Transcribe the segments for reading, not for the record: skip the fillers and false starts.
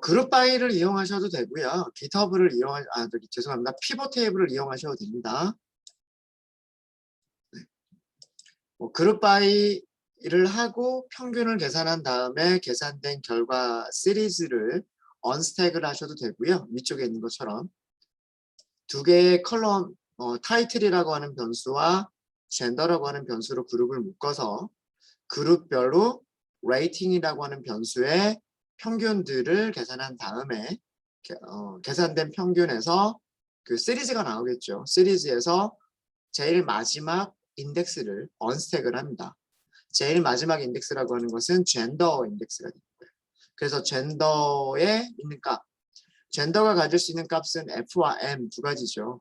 그룹 바이를 이용하셔도 되고요. GitHub를 죄송합니다. 피벗 테이블을 이용하셔도 됩니다. 그룹 바이를 하고 평균을 계산한 다음에 계산된 결과 시리즈를 언스택을 하셔도 되고요. 위쪽에 있는 것처럼 두 개의 컬럼 타이틀이라고 하는 변수와 젠더라고 하는 변수로 그룹을 묶어서 그룹별로 레이팅이라고 하는 변수의 평균들을 계산한 다음에 계산된 평균에서 그 시리즈가 나오겠죠. 시리즈에서 제일 마지막 인덱스를 언스택을 합니다. 제일 마지막 인덱스라고 하는 것은 젠더 인덱스가 되는 거예요. 그래서 젠더에 있는 값, 젠더가 가질 수 있는 값은 F와 M 두 가지죠.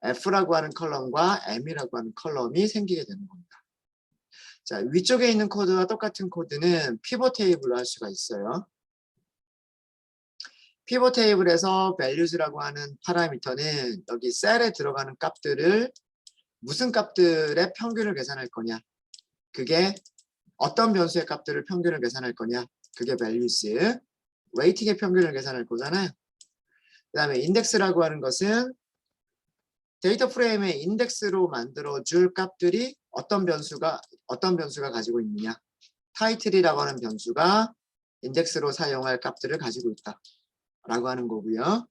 F라고 하는 컬럼과 M이라고 하는 컬럼이 생기게 되는 겁니다. 자, 위쪽에 있는 코드와 똑같은 코드는 피벗 테이블로 할 수가 있어요. 피벗 테이블에서 values라고 하는 파라미터는 여기 셀에 들어가는 값들을 무슨 값들의 평균을 계산할 거냐. 그게 어떤 변수의 값들을 평균을 계산할 거냐. 그게 values. 웨이팅의 평균을 계산할 거잖아요. 그 다음에 인덱스라고 하는 것은 데이터 프레임의 인덱스로 만들어줄 값들이 어떤 변수가 가지고 있느냐. 타이틀이라고 하는 변수가 인덱스로 사용할 값들을 가지고 있다. 라고 하는 거고요.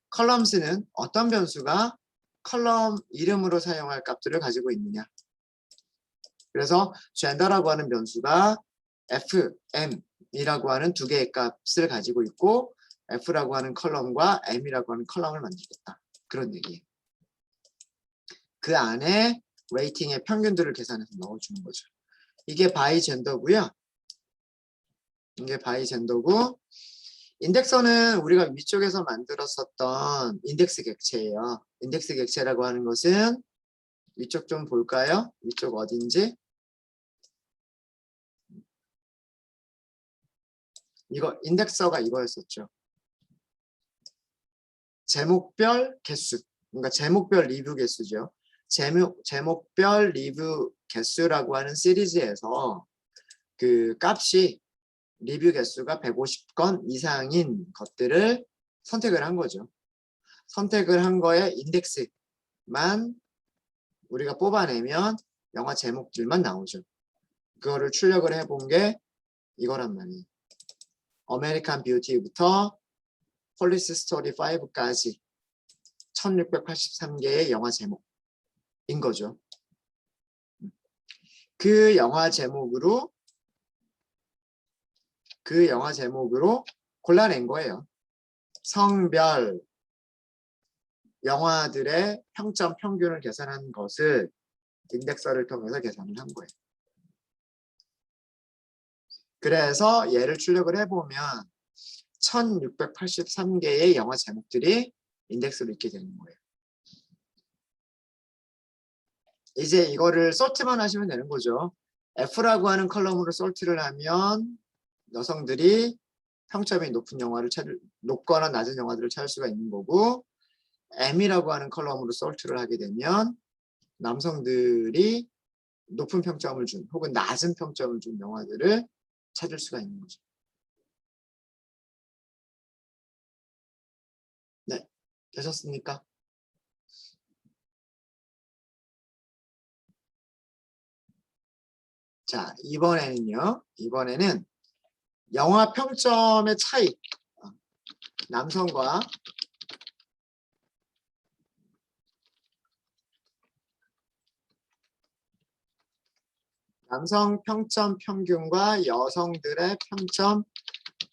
컬럼스는 어떤 변수가 컬럼 이름으로 사용할 값들을 가지고 있느냐. 그래서 젠더라고 하는 변수가 f, m이라고 하는 두 개의 값을 가지고 있고 f라고 하는 컬럼과 m이라고 하는 컬럼을 만들겠다. 그런 얘기예요. 그 안에 레이팅의 평균들을 계산해서 넣어주는 거죠. 이게 바이 젠더고요. 이게 바이 젠더고 인덱서는 우리가 위쪽에서 만들었었던 인덱스 객체예요. 인덱스 객체라고 하는 것은 위쪽 좀 볼까요? 위쪽 어딘지? 이거 인덱서가 이거였었죠. 제목별 개수. 그러니까 제목별 리뷰 개수죠. 제목별 리뷰 개수라고 하는 시리즈에서 그 값이 리뷰 개수가 150건 이상인 것들을 선택을 한 거죠. 선택을 한 거에 인덱스만 우리가 뽑아내면 영화 제목들만 나오죠. 그거를 출력을 해본 게 이거란 말이에요. 아메리칸 뷰티부터 폴리스 스토리 5까지 1683개의 영화 제목인 거죠. 그 영화 제목으로 골라낸 거예요. 성별 영화들의 평점 평균을 계산한 것을 인덱서를 통해서 계산을 한 거예요. 그래서 얘를 출력을 해보면 1683개의 영화 제목들이 인덱스로 있게 되는 거예요. 이제 이거를 sort만 하시면 되는 거죠. F라고 하는 컬럼으로 sort를 하면 여성들이 평점이 높거나 낮은 영화들을 찾을 수가 있는 거고, M이라고 하는 컬럼으로 sort를 하게 되면 남성들이 높은 평점을 준 혹은 낮은 평점을 준 영화들을 찾을 수가 있는 거죠. 네, 되셨습니까? 자, 이번에는 영화 평점의 차이, 남성 평점 평균과 여성들의 평점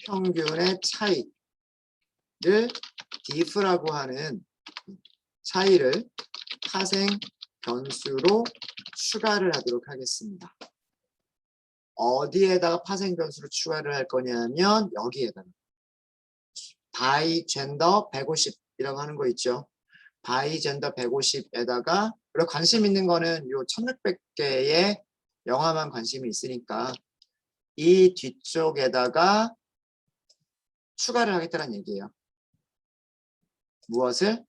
평균의 차이를 diff라고 하는 차이를 파생 변수로 추가를 하도록 하겠습니다. 어디에다가 파생 변수로 추가를 할 거냐면 여기에다가 바이 젠더 150이라고 하는 거 있죠. 바이 젠더 150에다가 그리고 관심 있는 거는 요 1600개의 영화만 관심이 있으니까 이 뒤쪽에다가 추가를 하겠다는 얘기예요. 무엇을?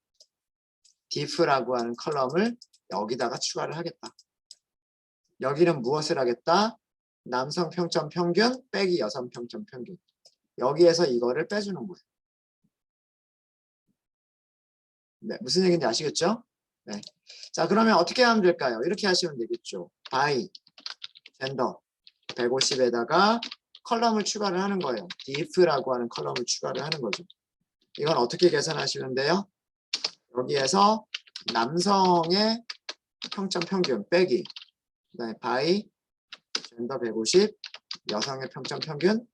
diff라고 하는 컬럼을 여기다가 추가를 하겠다. 여기는 무엇을 하겠다? 남성 평점 평균 빼기 여성 평점 평균. 여기에서 이거를 빼주는 거예요. 네, 무슨 얘기인지 아시겠죠? 네. 자, 그러면 어떻게 하면 될까요? 이렇게 하시면 되겠죠. by 젠더 150에다가 컬럼을 추가를 하는 거예요. diff라고 하는 컬럼을 추가를 하는 거죠. 이건 어떻게 계산하시면 돼요? 여기에서 남성의 평점 평균 빼기 그다음에 by 젠더 150 여성의 평점 평균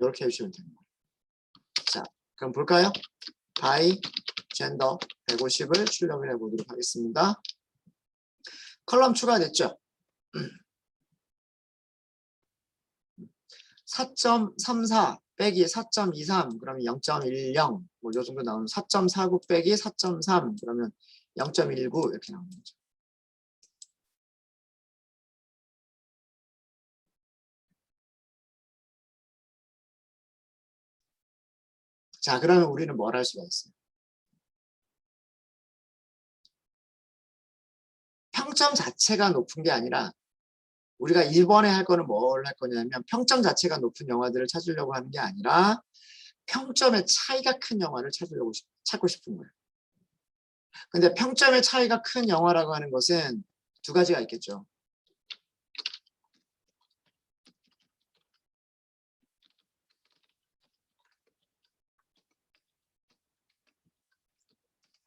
이렇게 해주시면 됩니다. 자, 그럼 볼까요? by 젠더 150을 출력을 해보도록 하겠습니다. 컬럼 추가됐죠? 4.34 빼기 4.23 그러면 0.10 뭐 요 정도 나오면 4.49 빼기 4.3 그러면 0.19 이렇게 나오는 거죠. 자, 그러면 우리는 뭘 할 수가 있어요? 평점 자체가 높은 게 아니라 우리가 이번에 할 거는 뭘 할 거냐면 평점 자체가 높은 영화들을 찾으려고 하는 게 아니라 평점의 차이가 큰 영화를 찾고 싶은 거예요. 근데 평점의 차이가 큰 영화라고 하는 것은 두 가지가 있겠죠.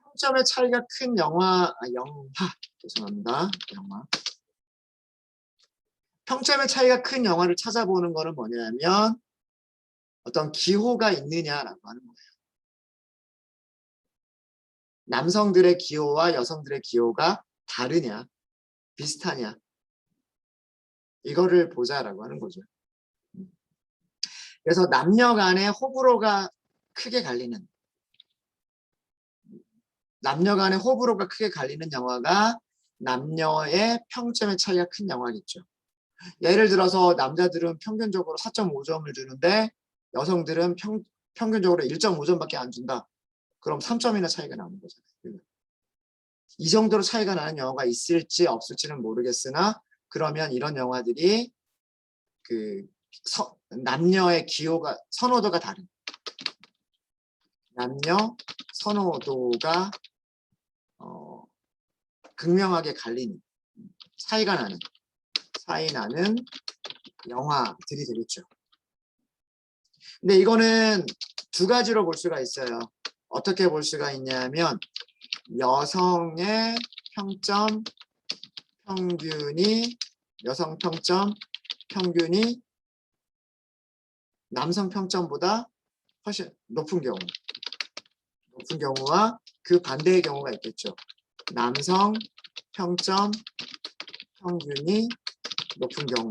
평점의 차이가 큰 영화, 죄송합니다. 영화. 평점의 차이가 큰 영화를 찾아보는 거는 뭐냐면 어떤 기호가 있느냐라고 하는 거예요. 남성들의 기호와 여성들의 기호가 다르냐, 비슷하냐. 이거를 보자라고 하는 거죠. 그래서 남녀 간의 호불호가 크게 갈리는 영화가 남녀의 평점의 차이가 큰 영화겠죠. 예를 들어서 남자들은 평균적으로 4.5점을 주는데 여성들은 평균적으로 1.5점밖에 안 준다. 그럼 3점이나 차이가 나는 거잖아요. 이 정도로 차이가 나는 영화가 있을지 없을지는 모르겠으나 그러면 이런 영화들이 그 남녀의 기호가 선호도가 다른 남녀 선호도가 극명하게 갈리는 차이 나는 영화들이 되겠죠. 근데 이거는 두 가지로 볼 수가 있어요. 어떻게 볼 수가 있냐면 여성 평점 평균이 남성 평점보다 훨씬 높은 경우와 그 반대의 경우가 있겠죠. 남성 평점 평균이 높은 경우.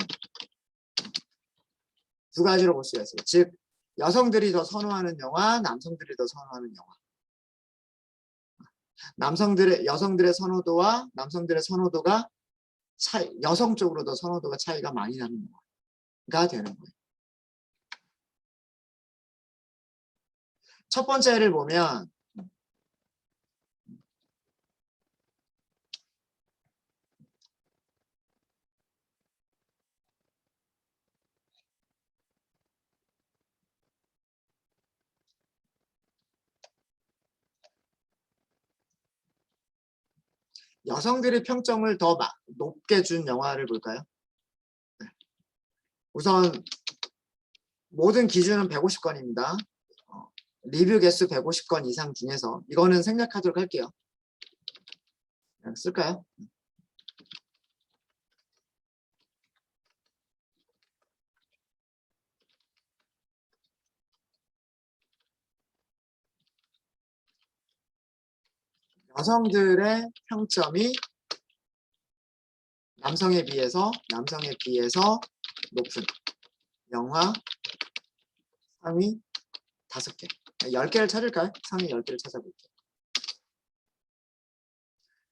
두 가지로 볼 수가 있어요. 즉 여성들이 더 선호하는 영화, 남성들이 더 선호하는 영화. 여성들의 선호도와 남성들의 선호도가 여성 쪽으로 더 선호도가 차이가 많이 나는 영화가 되는 거예요. 첫 번째를 보면 여성들의 평점을 더 높게 준 영화를 볼까요? 네. 우선 모든 기준은 150건입니다. 리뷰 개수 150건 이상 중에서 이거는 생략하도록 할게요. 그냥 쓸까요? 여성들의 평점이 남성에 비해서 높은 영화 상위 5개. 10개를 찾을까요? 상위 10개를 찾아볼게요.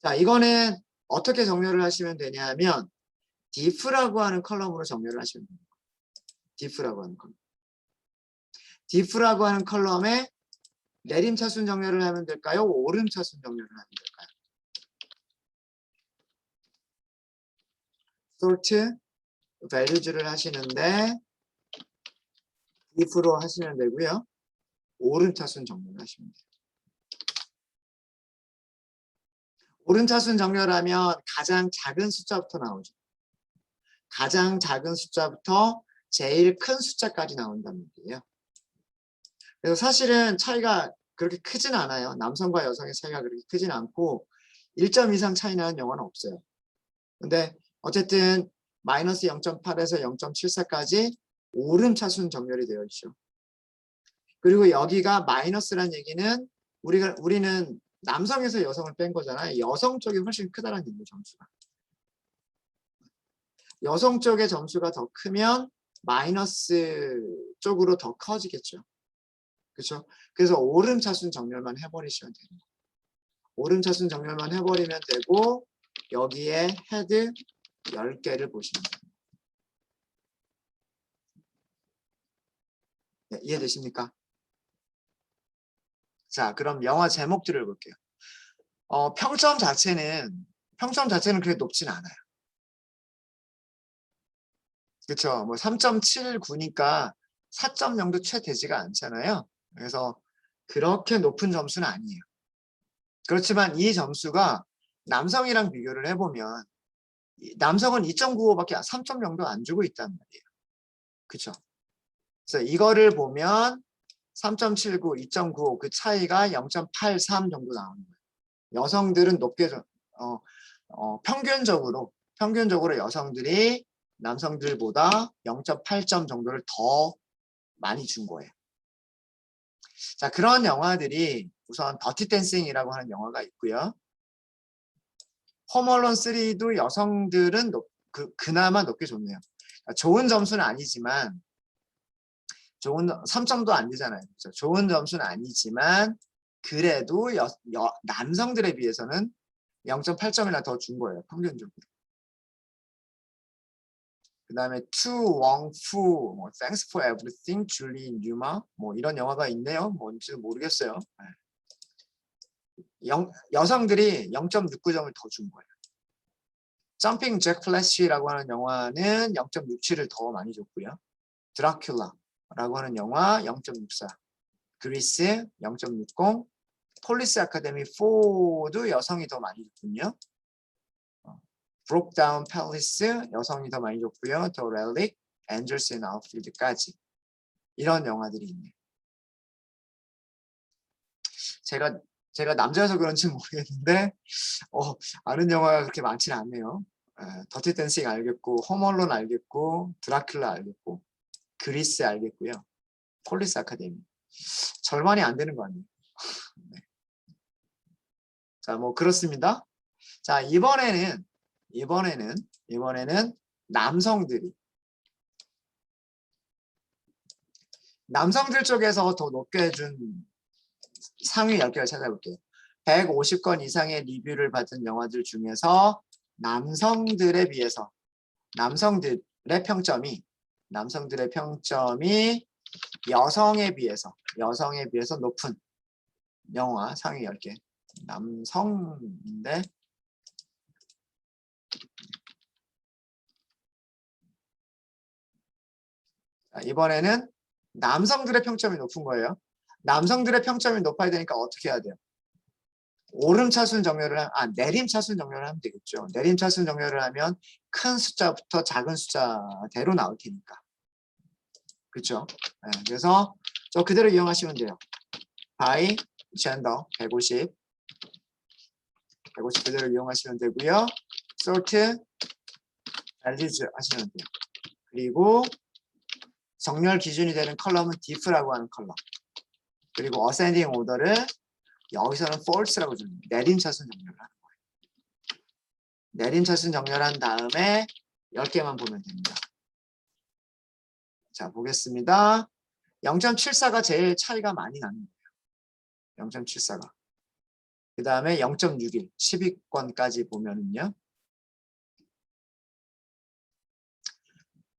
자, 이거는 어떻게 정렬을 하시면 되냐면 diff라고 하는 컬럼으로 정렬을 하시면 됩니다. diff라고 하는 컬럼. diff라고 하는 컬럼에 내림차순 정렬을 하면 될까요? 오름차순 정렬을 하면 될까요? sort values를 하시는데 if로 하시면 되고요. 오름차순 정렬을 하시면 돼요. 오름차순 정렬하면 가장 작은 숫자부터 나오죠. 가장 작은 숫자부터 제일 큰 숫자까지 나온다는 얘기예요. 그래서 사실은 차이가 그렇게 크진 않아요. 남성과 여성의 차이가 그렇게 크진 않고 1점 이상 차이 나는 영화는 없어요. 근데 어쨌든 마이너스 0.8에서 0.74까지 오름차순 정렬이 되어 있죠. 그리고 여기가 마이너스란 얘기는 우리는 남성에서 여성을 뺀 거잖아요. 여성 쪽이 훨씬 크다는 얘기예요, 점수가. 여성 쪽의 점수가 더 크면 마이너스 쪽으로 더 커지겠죠. 그렇죠? 그래서 오름차순 정렬만 해버리시면 됩니다. 오름차순 정렬만 해버리면 되고 여기에 헤드 10개를 보시면 됩니다. 네, 이해되십니까? 자, 그럼 영화 제목들을 볼게요. 평점 자체는 그렇게 높진 않아요. 그렇죠? 뭐 3.79니까 4.0도 채 되지가 않잖아요. 그래서 그렇게 높은 점수는 아니에요. 그렇지만 이 점수가 남성이랑 비교를 해보면 남성은 2.95밖에 3.0도 안 주고 있단 말이에요. 그렇죠? 그래서 이거를 보면 3.79, 2.95 그 차이가 0.83 정도 나오는 거예요. 여성들은 높게 평균적으로 여성들이 남성들보다 0.8점 정도를 더 많이 준 거예요. 자, 그런 영화들이 우선 더티 댄싱이라고 하는 영화가 있고요. 홈얼론 3도 여성들은 그나마 높게 줬네요. 좋은 점수는 아니지만 3점도 안 되잖아요. 그렇죠? 좋은 점수는 아니지만 그래도 남성들에 비해서는 0.8점이나 더 준 거예요. 평균적으로. 그 다음에 To Wong Fu, 뭐 Thanks for Everything, Julie Newmar 뭐 이런 영화가 있네요. 뭔지도 모르겠어요. 여성들이 0.69점을 더 준 거예요. 점핑 잭 플래시라고 하는 영화는 0.67을 더 많이 줬고요. 드라큘라라고 하는 영화 0.64, 그리스 0.60, 폴리스 아카데미 4도 여성이 더 많이 줬군요. 브록 다운 팰리스 여성이 더 많이 줬고요. 더 렐릭, 엔젤스 앤 아웃필드까지 이런 영화들이 있네요. 제가 남자여서 그런지 모르겠는데 아는 영화가 그렇게 많지는 않네요. 더티 댄싱 알겠고, 홈얼론 알겠고, 드라큘라 알겠고, 그리스 알겠고요. 폴리스 아카데미. 절반이 안 되는 거 아니에요. 네. 자, 뭐 그렇습니다. 자, 이번에는 남성들 쪽에서 더 높게 해준 상위 10개를 찾아볼게요. 150건 이상의 리뷰를 받은 영화들 중에서 남성들에 비해서 남성들의 평점이 여성에 비해서 높은 영화 상위 10개. 남성인데 이번에는 남성들의 평점이 높은 거예요. 남성들의 평점이 높아야 되니까 어떻게 해야 돼요? 오름차순 정렬을 내림차순 정렬을 하면 되겠죠. 내림차순 정렬을 하면 큰 숫자부터 작은 숫자대로 나올 테니까. 그렇죠? 네, 그래서 저 그대로 이용하시면 돼요. by gender 150 그대로 이용하시면 되고요. sort values 하시면 돼요. 그리고 정렬 기준이 되는 컬럼은 diff라고 하는 컬럼. 그리고 ascending order를 여기서는 false라고 줍니다. 내림차순 정렬을 하는 거예요. 내림차순 정렬한 다음에 10개만 보면 됩니다. 자, 보겠습니다. 0.74가 제일 차이가 많이 나는 거예요. 0.74가. 그 다음에 0.61, 10위권까지 보면은요.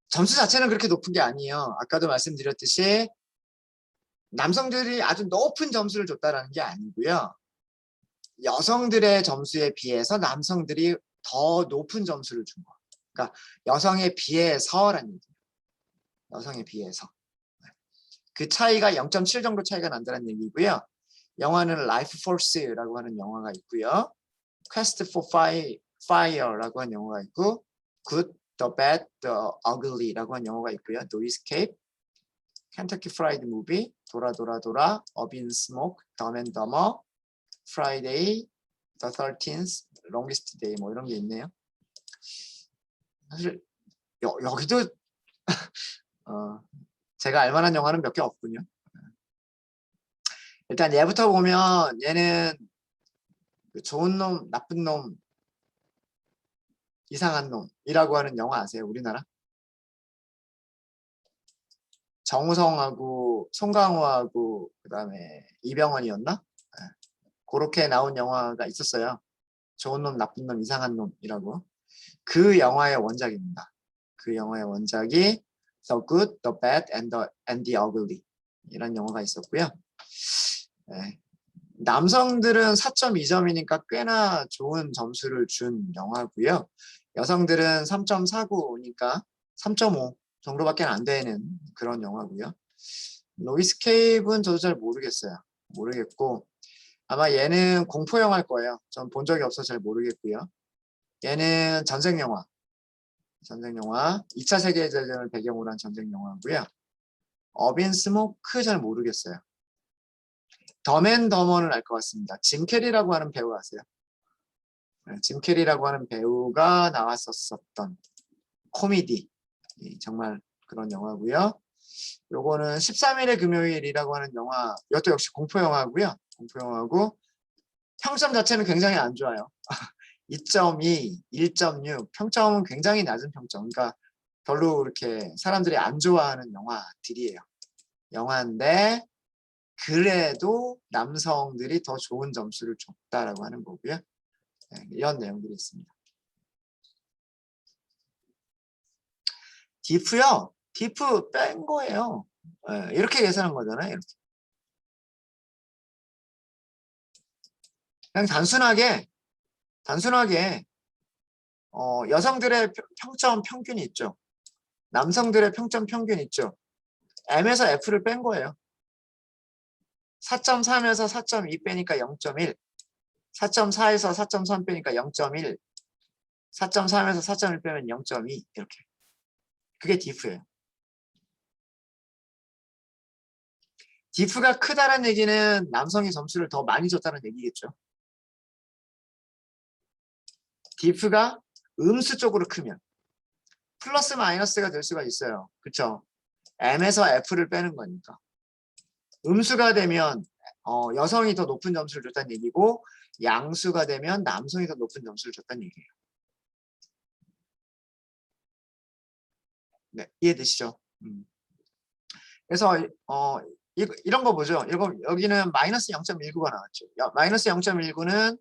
점수 자체는 그렇게 높은 게 아니에요. 아까도 말씀드렸듯이 남성들이 아주 높은 점수를 줬다라는 게 아니고요. 여성들의 점수에 비해서 남성들이 더 높은 점수를 준 거. 그러니까 여성에 비해서라는 얘기예요. 여성에 비해서. 그 차이가 0.7 정도 차이가 난다는 얘기고요. 영화는 Life Force라고 하는 영화가 있고요. Quest for Fire라고 하는 영화가 있고, Good, the Bad, the Ugly라고 하는 영화가 있고요. No Escape, Kentucky Fried Movie, 돌아 돌아 돌아, Up in Smoke, Dumb and Dumber, Friday, The 13th, Longest Day 뭐 이런 게 있네요. 사실 여기도 제가 알만한 영화는 몇 개 없군요. 일단 얘부터 보면 얘는 좋은 놈, 나쁜 놈, 이상한 놈이라고 하는 영화 아세요? 우리나라? 정우성하고 송강호하고 그다음에 이병헌이었나? 그렇게 나온 영화가 있었어요. 좋은 놈, 나쁜 놈, 이상한 놈이라고. 그 영화의 원작입니다. 그 영화의 원작이 The Good, The Bad, and the Ugly 이런 영화가 있었고요. 네. 남성들은 4.2점이니까 꽤나 좋은 점수를 준 영화고요. 여성들은 3.49니까 3.5 정도밖에 안 되는 그런 영화고요. 노이스케이프는 저도 잘 모르겠어요. 모르겠고 아마 얘는 공포 영화일 거예요. 전 본 적이 없어서 잘 모르겠고요. 얘는 전쟁 영화. 2차 세계대전을 배경으로 한 전쟁 영화고요. 어빈 스모크 잘 모르겠어요. 덤앤더머는 알 것 같습니다. 짐 캐리라고 하는 배우 아세요? 짐 캐리라고 하는 배우가 나왔었던 코미디. 정말 그런 영화고요. 요거는 13일의 금요일이라고 하는 영화. 이것도 역시 공포 영화고요. 공포 영화고 평점 자체는 굉장히 안 좋아요. 2.2, 1.6 평점은 굉장히 낮은 평점. 그러니까 별로 이렇게 사람들이 안 좋아하는 영화들이에요. 영화인데 그래도 남성들이 더 좋은 점수를 줬다라고 하는 거고요. 네, 이런 내용들이 있습니다. 디프요. 디프 뺀 거예요. 네, 이렇게 계산한 거잖아요. 이렇게. 그냥 단순하게 여성들의 평점 평균이 있죠. 남성들의 평점 평균이 있죠. M에서 F를 뺀 거예요. 4.3에서 4.2 빼니까 0.1, 4.4에서 4.3 빼니까 0.1, 4.3에서 4.1 빼면 0.2 이렇게. 그게 diff예요. diff가 크다는 얘기는 남성이 점수를 더 많이 줬다는 얘기겠죠. diff가 음수 쪽으로 크면 플러스 마이너스가 될 수가 있어요. 그렇죠? M에서 F를 빼는 거니까. 음수가 되면 여성이 더 높은 점수를 줬다는 얘기고 양수가 되면 남성이 더 높은 점수를 줬다는 얘기예요. 네, 이해되시죠? 그래서 이런 거 보죠. 여기는 마이너스 0.19가 나왔죠. 마이너스 0.19는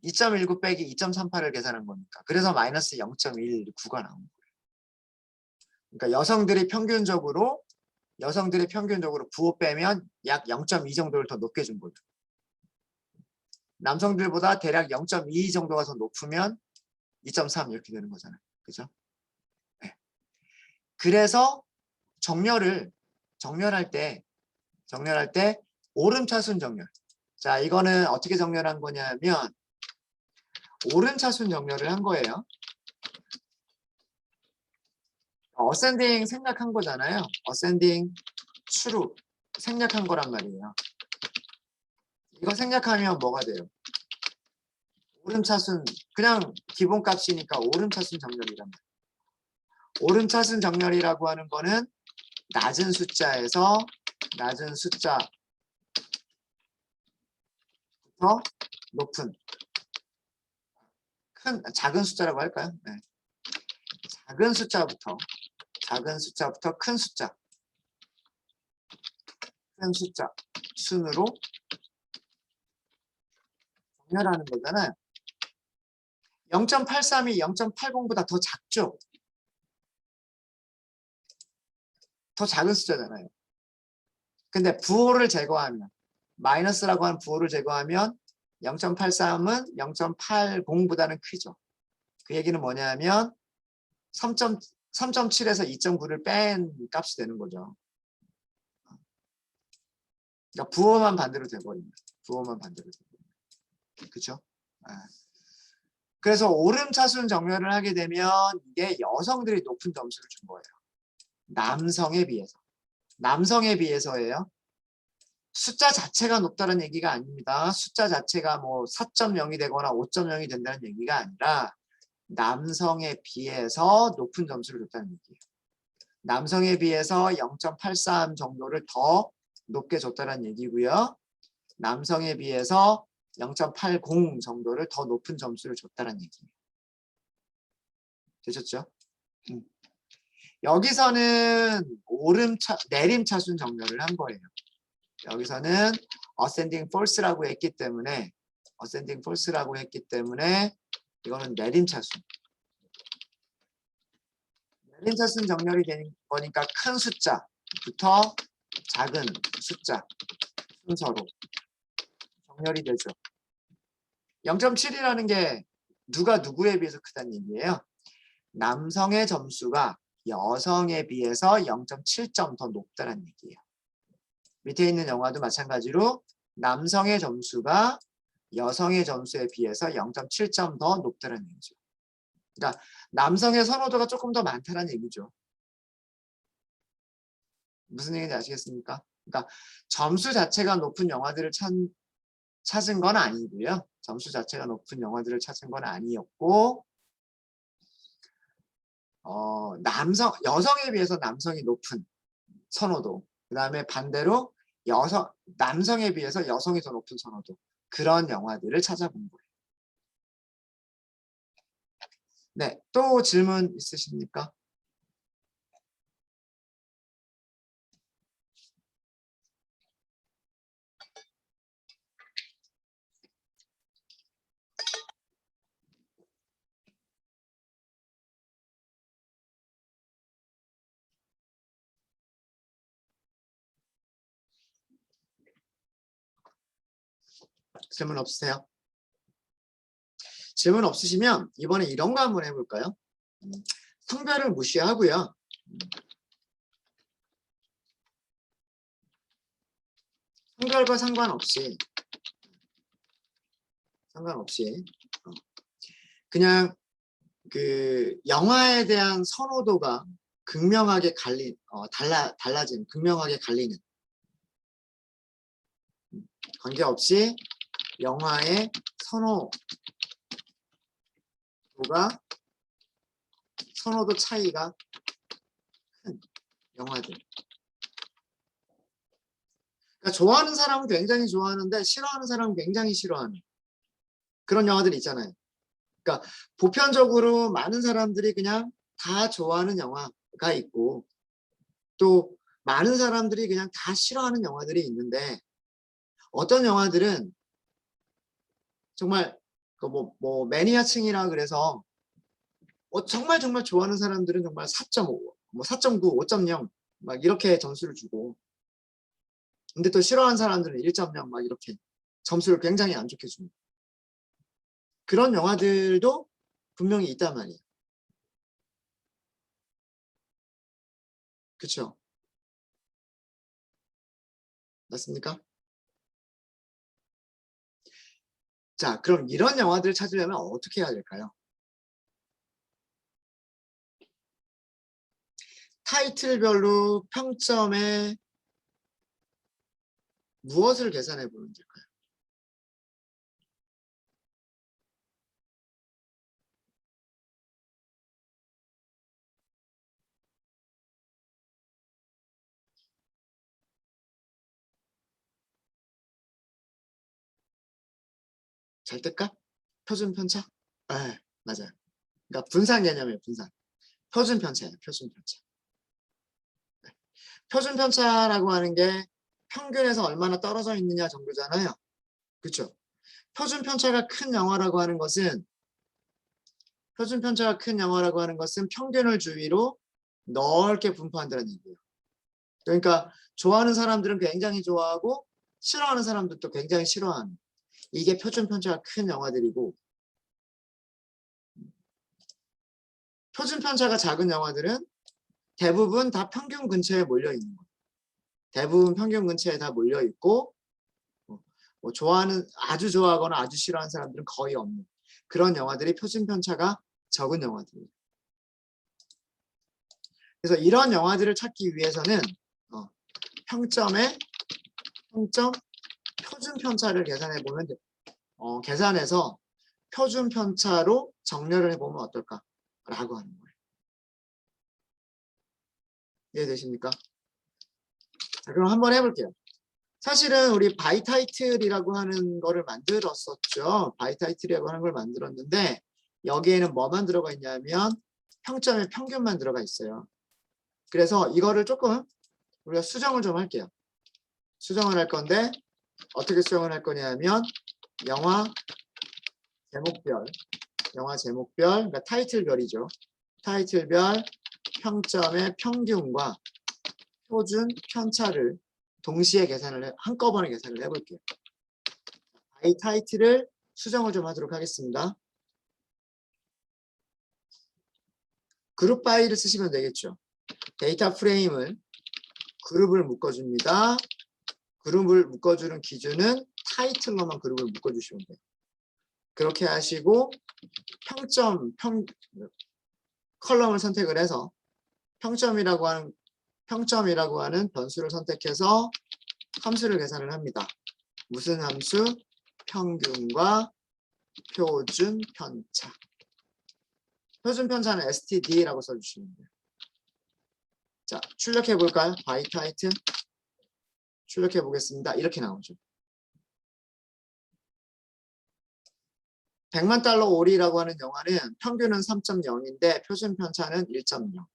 2.19 빼기 2.38을 계산한 거니까. 그래서 마이너스 0.19가 나온 거예요. 그러니까 여성들이 평균적으로 부호 빼면 약 0.2 정도를 더 높게 준 거죠. 남성들보다 대략 0.2 정도가 더 높으면 2.3 이렇게 되는 거잖아요. 그죠? 네. 그래서 정렬할 때 오름차순 정렬. 자, 이거는 어떻게 정렬한 거냐면 오름차순 정렬을 한 거예요. 어센딩 생략한 거잖아요. 어센딩 추루 생략한 거란 말이에요. 이거 생략하면 뭐가 돼요? 오름차순 그냥 기본값이니까 오름차순 정렬이란 말이에요. 오름차순 정렬이라고 하는 거는 낮은 숫자에서 낮은 숫자부터 높은 작은 숫자라고 할까요? 네. 작은 숫자부터 큰 숫자 순으로 정렬하는 거잖아요. 0.83이 0.80보다 더 작죠? 더 작은 숫자잖아요. 근데 부호를 제거하면 마이너스라고 하는 부호를 제거하면 0.83은 0.80보다는 크죠. 그 얘기는 뭐냐면 3.7에서 2.9를 뺀 값이 되는 거죠. 그러니까 부호만 반대로 돼버립니다. 부호만 반대로 돼버립니다. 그렇죠? 그래서 오름차순 정렬을 하게 되면 이게 여성들이 높은 점수를 준 거예요. 남성에 비해서. 남성에 비해서예요. 숫자 자체가 높다는 얘기가 아닙니다. 숫자 자체가 뭐 4.0이 되거나 5.0이 된다는 얘기가 아니라 남성에 비해서 높은 점수를 줬다는 얘기예요. 남성에 비해서 0.83 정도를 더 높게 줬다는 얘기고요. 남성에 비해서 0.80 정도를 더 높은 점수를 줬다는 얘기예요. 되셨죠? 여기서는 내림차순 정렬을 한 거예요. 여기서는 ascending false라고 했기 때문에 이거는 내림차순. 내림차순 정렬이 되는 거니까 큰 숫자부터 작은 숫자 순서로 정렬이 되죠. 0.7이라는 게 누가 누구에 비해서 크다는 얘기예요. 남성의 점수가 여성에 비해서 0.7점 더 높다는 얘기예요. 밑에 있는 영화도 마찬가지로 남성의 점수가 여성의 점수에 비해서 0.7점 더 높다는 얘기죠. 그러니까 남성의 선호도가 조금 더 많다는 얘기죠. 무슨 얘기인지 아시겠습니까? 그러니까 점수 자체가 높은 영화들을 찾은 건 아니고요. 점수 자체가 높은 영화들을 찾은 건 아니었고 여성에 비해서 남성이 높은 선호도, 그 다음에 반대로 남성에 비해서 여성이 더 높은 선호도, 그런 영화들을 찾아본 거예요. 네, 또 질문 있으십니까? 질문 없으세요? 질문 없으시면 이번에 이런 거 한번 해볼까요? 성별을 무시하고요. 성별과 상관없이 그냥 그 영화에 대한 선호도가 극명하게 극명하게 갈리는, 관계없이 영화의 선호도 차이가 큰 영화들. 그러니까 좋아하는 사람은 굉장히 좋아하는데 싫어하는 사람은 굉장히 싫어하는 그런 영화들이 있잖아요. 그러니까 보편적으로 많은 사람들이 그냥 다 좋아하는 영화가 있고 또 많은 사람들이 그냥 다 싫어하는 영화들이 있는데 어떤 영화들은 정말 뭐 매니아층이라 그래서 정말 좋아하는 사람들은 정말 4.5, 뭐 4.9, 5.0 막 이렇게 점수를 주고 근데 또 싫어하는 사람들은 1.0 막 이렇게 점수를 굉장히 안 좋게 줍니다. 그런 영화들도 분명히 있단 말이에요. 그렇죠? 맞습니까? 자, 그럼 이런 영화들을 찾으려면 어떻게 해야 될까요? 타이틀별로 평점에 무엇을 계산해 보면 될까요? 절대값? 표준 편차? 네, 맞아요. 그러니까 분산 개념이에요, 분산. 표준 편차예요, 표준 편차. 네. 표준 편차라고 하는 게 평균에서 얼마나 떨어져 있느냐 정도잖아요. 그렇죠? 표준 편차가 큰 영화라고 하는 것은 평균을 주위로 넓게 분포한다는 얘기예요. 그러니까 좋아하는 사람들은 굉장히 좋아하고 싫어하는 사람들도 굉장히 싫어하는, 이게 표준 편차가 큰 영화들이고 표준 편차가 작은 영화들은 대부분 다 평균 근처에 몰려 있는 거예요. 대부분 평균 근처에 다 몰려 있고 뭐 아주 좋아하거나 아주 싫어하는 사람들은 거의 없는 그런 영화들이 표준 편차가 적은 영화들이에요. 그래서 이런 영화들을 찾기 위해서는 평점의 평점 표준 편차를 계산해 보면 계산해서 표준 편차로 정렬을 해보면 어떨까라고 하는 거예요. 이해되십니까? 자, 그럼 한번 해볼게요. 사실은 우리 바이 타이틀이라고 하는 거를 만들었었죠. 바이 타이틀이라고 하는 걸 만들었는데 여기에는 뭐만 들어가 있냐면 평점의 평균만 들어가 있어요. 그래서 이거를 조금 우리가 수정을 좀 할게요. 수정을 할 건데 어떻게 수정을 할 거냐면 영화 제목별, 그러니까 타이틀별이죠. 타이틀별 평점의 평균과 표준 편차를 동시에 한꺼번에 계산을 해볼게요. 이 타이틀을 수정을 좀 하도록 하겠습니다. 그룹 바이를 쓰시면 되겠죠. 데이터 프레임을 그룹을 묶어줍니다. 그룹을 묶어주는 기준은 타이틀로만 그룹을 묶어주시면 돼요. 그렇게 하시고 컬럼을 선택을 해서 평점이라고 하는 변수를 선택해서 함수를 계산을 합니다. 무슨 함수? 평균과 표준 편차. 표준 편차는 std라고 써주시면 돼요. 자, 출력해 볼까요? 바이 타이틀 출력해 보겠습니다. 이렇게 나오죠. 100만 달러 오리라고 하는 영화는 평균은 3.0인데 표준 편차는 1.0.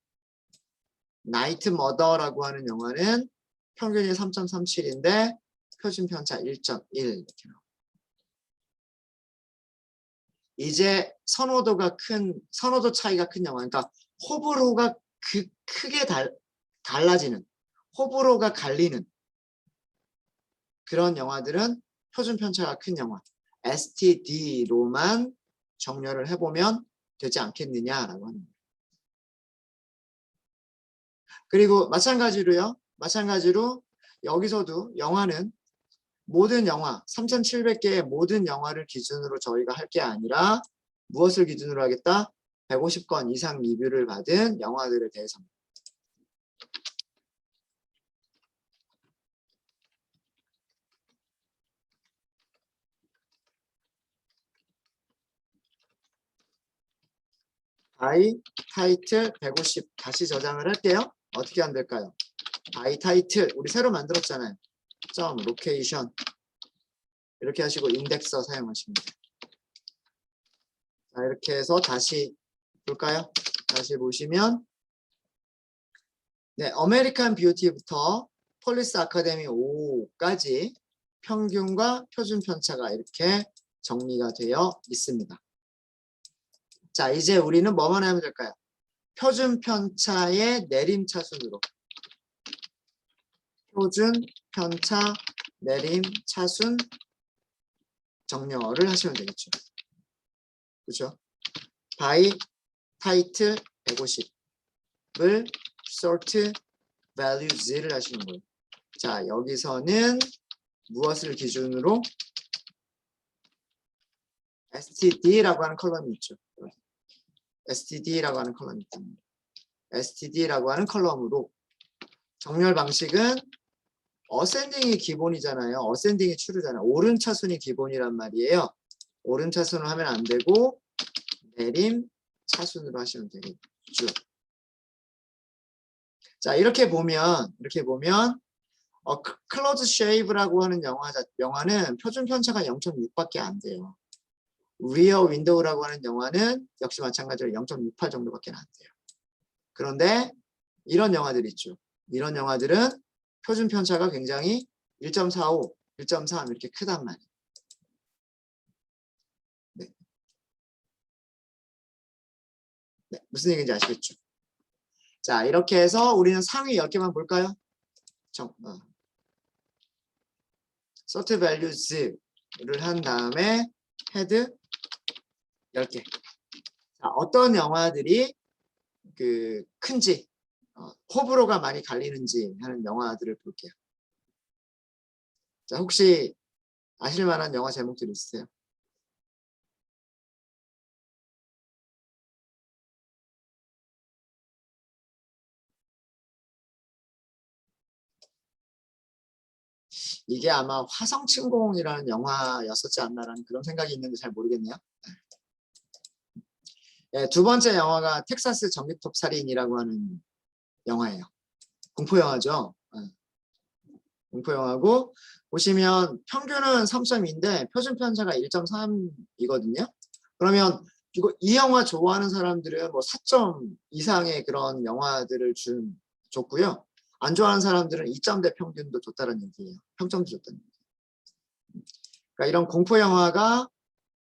나이트 머더라고 하는 영화는 평균이 3.37인데 표준 편차 1.1 이렇게 나옵니다. 이제 선호도 차이가 큰 영화, 그러니까 호불호가 크게 달라지는, 호불호가 갈리는 그런 영화들은 표준 편차가 큰 영화, STD로만 정렬을 해보면 되지 않겠느냐라고 하는 거예요. 그리고 마찬가지로 여기서도 영화는 모든 영화, 3,700개의 모든 영화를 기준으로 저희가 할 게 아니라 무엇을 기준으로 하겠다? 150건 이상 리뷰를 받은 영화들에 대해서입니다. 바이 타이틀 150 다시 저장을 할게요. 어떻게 하면 될까요? 바이 타이틀 우리 새로 만들었잖아요. 점 로케이션 이렇게 하시고 인덱서 사용하시면 돼요. 자, 이렇게 해서 다시 볼까요? 다시 보시면 네, 아메리칸 뷰티부터 폴리스 아카데미 5까지 평균과 표준 편차가 이렇게 정리가 되어 있습니다. 자, 이제 우리는 뭐만 하면 될까요? 표준 편차의 내림차순으로 표준 편차 내림차순 정렬을 하시면 되겠죠. 그렇죠? 바이 타이틀 150을 sort values를 하시는 거예요. 자, 여기서는 무엇을 기준으로 std라고 하는 컬럼이 있죠. std라고 하는 컬럼이 있습니다. std라고 하는 컬럼으로 정렬 방식은 어센딩이 기본이잖아요. 어센딩이 추르잖아요. 오른 차순이 기본이란 말이에요. 오른 차순으로 하면 안 되고 내림 차순으로 하시면 되겠죠. 자, 이렇게 보면 클로즈 쉐이브라고 하는 영화는 표준 편차가 0.6밖에 안 돼요. 리어 윈도우라고 하는 영화는 역시 마찬가지로 0.68 정도밖에 안 돼요. 그런데 이런 영화들 있죠. 이런 영화들은 표준 편차가 굉장히 1.45, 1.3 이렇게 크단 말이에요. 네. 네, 무슨 얘기인지 아시겠죠? 자, 이렇게 해서 우리는 상위 10개만 볼까요? sort values를 한 다음에 헤드 10개. 자, 어떤 영화들이 큰지, 호불호가 많이 갈리는지 하는 영화들을 볼게요. 자, 혹시 아실 만한 영화 제목들 있으세요? 이게 아마 화성침공이라는 영화였었지 않나라는 그런 생각이 있는데 잘 모르겠네요. 네, 두 번째 영화가 텍사스 전기톱 살인이라고 하는 영화예요. 공포 영화죠. 네. 공포 영화고 보시면 평균은 3.2인데 표준 편차가 1.3이거든요. 그러면 이 영화 좋아하는 사람들은 뭐 4점 이상의 그런 영화들을 줬고요. 안 좋아하는 사람들은 2점대 평균도 줬다는 얘기예요. 평점도 줬다는 얘기예요. 그러니까 이런 공포 영화가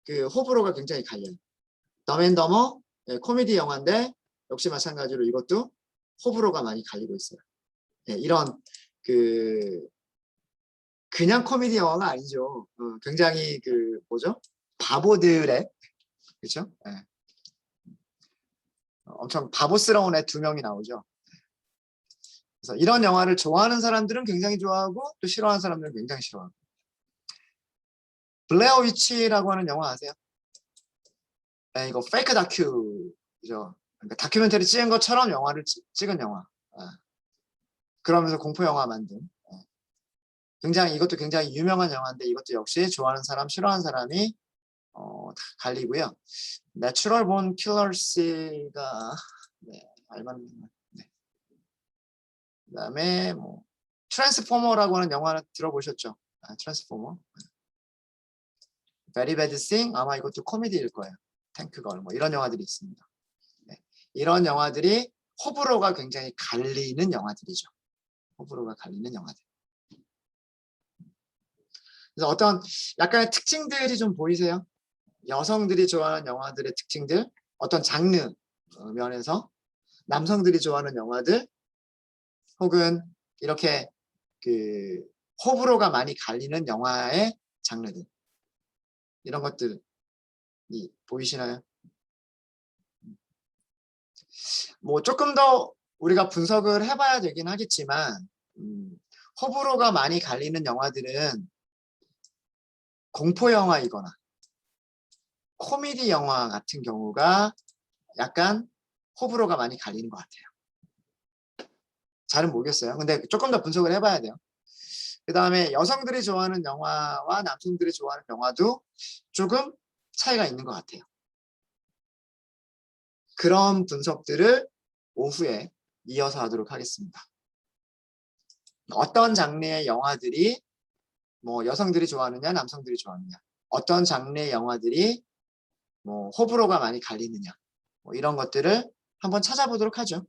그 호불호가 굉장히 갈려요. 덤앤더머 코미디 영화인데 역시 마찬가지로 이것도 호불호가 많이 갈리고 있어요. 네, 이런 그냥 코미디 영화가 아니죠. 굉장히 뭐죠? 바보들의 그렇죠? 네. 엄청 바보스러운 애 2명이 나오죠. 그래서 이런 영화를 좋아하는 사람들은 굉장히 좋아하고 또 싫어하는 사람들은 굉장히 싫어하고. 블레어 위치라고 하는 영화 아세요? 네, 이거 페이크 다큐죠. 그러니까 다큐멘터리 찍은 것처럼 영화를 찍은 영화. 그러면서 공포 영화 만든. 이것도 굉장히 유명한 영화인데 이것도 역시 좋아하는 사람, 싫어하는 사람이 다 갈리고요. 내추럴 본 킬러스가 알만한 네. 그다음에 뭐 트랜스포머라고 하는 영화는 들어보셨죠? 트랜스포머. 베리 배드 싱 아마 이것도 코미디일 거예요. 탱크걸 뭐 이런 영화들이 있습니다. 네. 이런 영화들이 호불호가 굉장히 갈리는 영화들이죠. 호불호가 갈리는 영화들. 그래서 어떤 약간의 특징들이 좀 보이세요? 여성들이 좋아하는 영화들의 특징들, 어떤 장르 면에서 남성들이 좋아하는 영화들, 혹은 이렇게 호불호가 많이 갈리는 영화의 장르들, 이런 것들이 보이시나요? 뭐 조금 더 우리가 분석을 해봐야 되긴 하겠지만 호불호가 많이 갈리는 영화들은 공포 영화이거나 코미디 영화 같은 경우가 약간 호불호가 많이 갈리는 것 같아요. 잘은 모르겠어요. 근데 조금 더 분석을 해봐야 돼요. 그 다음에 여성들이 좋아하는 영화와 남성들이 좋아하는 영화도 조금 차이가 있는 것 같아요. 그런 분석들을 오후에 이어서 하도록 하겠습니다. 어떤 장르의 영화들이 뭐 여성들이 좋아하느냐 남성들이 좋아하느냐, 어떤 장르의 영화들이 뭐 호불호가 많이 갈리느냐, 뭐 이런 것들을 한번 찾아보도록 하죠.